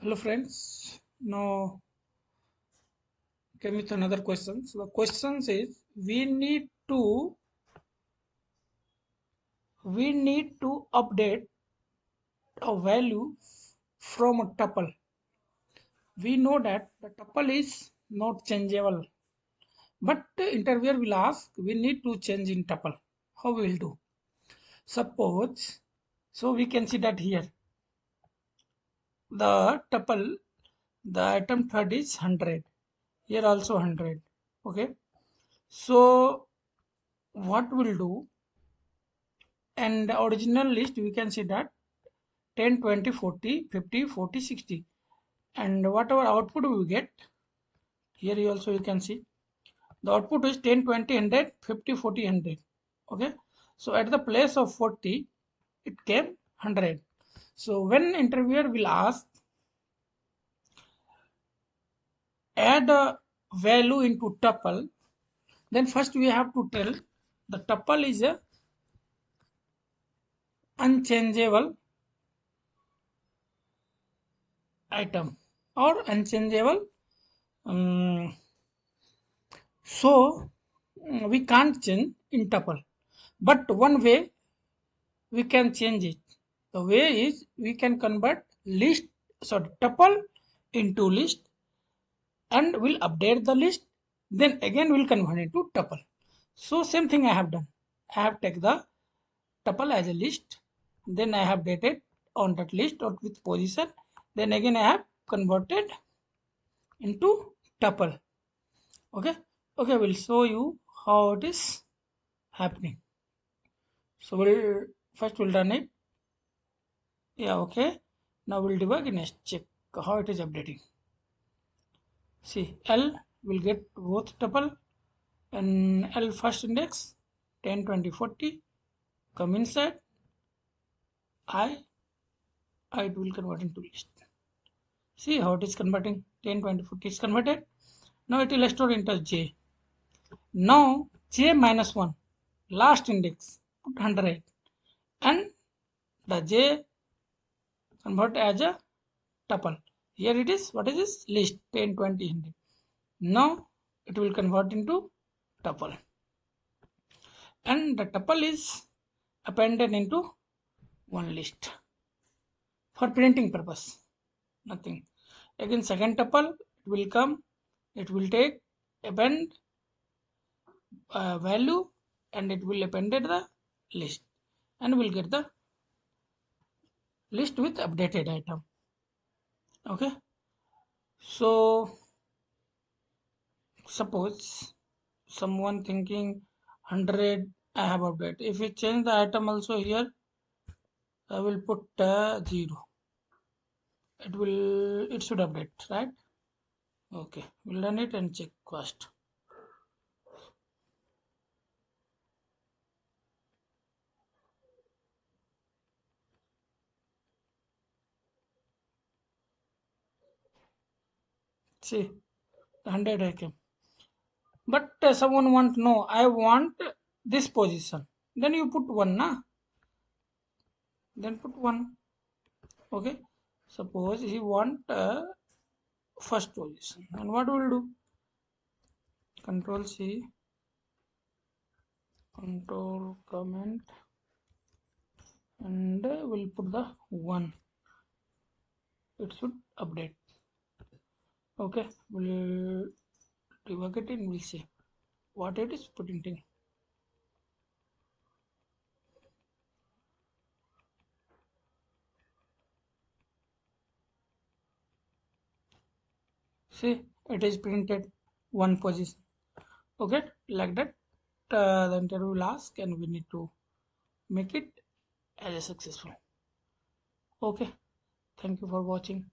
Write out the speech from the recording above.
Hello friends, now came with another question. So the question is we need to update a value from a tuple. We know that the tuple is not changeable, but the interviewer will ask we need to change in tuple. How we will do? Suppose so we can see that here the tuple, the item third is 100. Here also 100. Okay. So what we'll do, and the original list we can see that 10 20 40 50 40 60, and whatever output we get here you also you can see the output is 10 20 100 50 40 100. Okay, so at the place of 40 it came 100. So when interviewer will ask add a value into tuple, then first we have to tell the tuple is a unchangeable item or unchangeable. um, So we can't change in tuple, but one way we can change it. The way is we can convert list, sorry, tuple into list, and we'll update the list. Then again we'll convert it to tuple. So same thing I have done. I have taken the tuple as a list. Then I have dated on that list or with position. Then again I have converted into tuple. Okay. Okay, we'll show you how it is happening. So we'll run it. Yeah, okay. Now we'll debug and check how it is updating. See, L will get both tuple and L first index 10 20 40 come inside I it will convert into list. See how it is converting. 10 20 40 is converted. Now it will store into J. Now J minus 1 last index put 100 and the J convert as a tuple. Here it is, what is this? List 10 20 100. Now it will convert into tuple, and the tuple is appended into one list for printing purpose, nothing. Again second tuple it will come, it will take append value, and it will appended the list, and we'll get the list with updated item. Okay, so suppose someone thinking 100 I have updated. If we change the item also here, I will put 0. It should update, right? Okay, we'll run it and check first. See, 100 I came. But someone want no, I want this position. Then you put 1, na? Then put 1. Okay. Suppose he want first position. And what will do? Control C, control comment, and we'll put the 1. It should update. Okay, we'll debug it and we'll see what it is printing. See, it is printed 1 position. Okay, like that the interview will ask and we need to make it as a successful. Okay, thank you for watching.